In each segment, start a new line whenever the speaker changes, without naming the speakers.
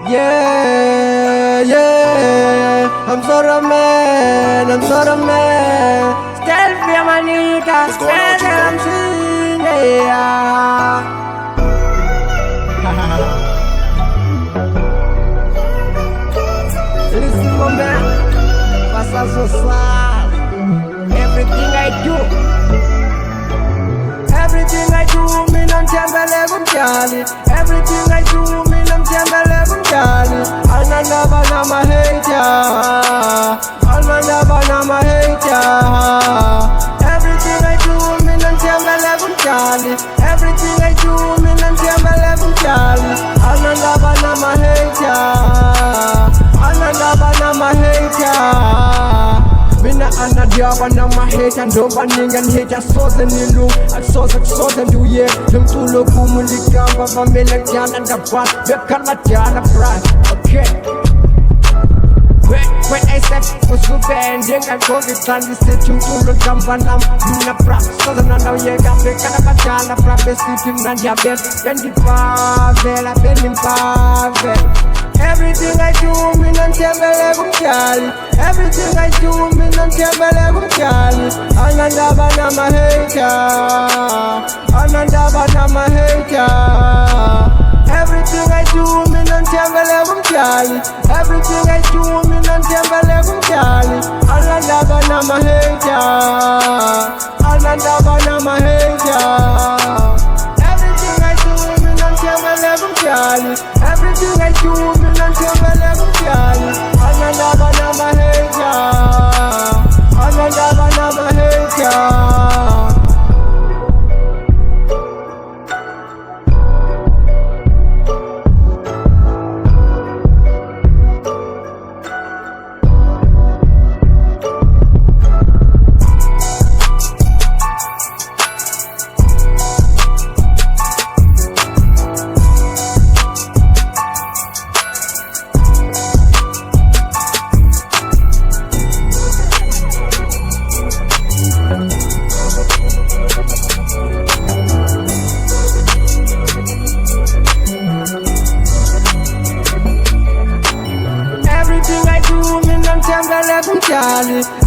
Yeah, yeah, I'm Sora Man, I'm Sora Man. Still feel my niggas, better I'm seeing, yeah. Listen, my man, passa so sad. Everything I do, me non tiembele con chiali. Everything I do, me non tiembele con chiali. Ananda banama hater, ananda banama hater. Everything I do, me non tiembele con chiali. Everything I do, me non tiembele con chiali. Ananda banama hater, ananda banama hater. Mina anadia banama hater, ndo baningan hater soze nilu. Aksoze du ye, dum tulo kumulika baba melekyan and the bat. Bekala jana pride, okay. When I step was so bending, I go with Sandy sitting to the Gambanam, Luna Prap, Southern and Yega, Kanabajana, Prap, sitting and Yabet, Bendy Pavel, Benin Pavel. Everything I do, me non tiembele con chiali. Everything I do, me non tiembele con chiali. Ananda banama hater, ananda banama hater. Everything I do, me non tiembele con chiali. Everything I do, me non tiembele con chiali. Ananda banama hater, ananda banama hater. Everything I do, me non tiembele con chiali. Everything I do, me non tiembele con chiali. Ananda banama hater, ananda banama hater.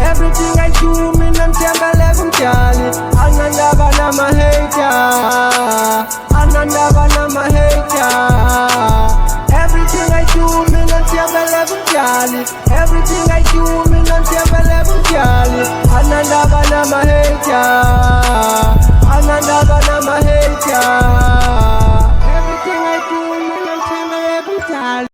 Everything I do, me non tiembele con chiali. Ananda banama hater, ananda banama hater.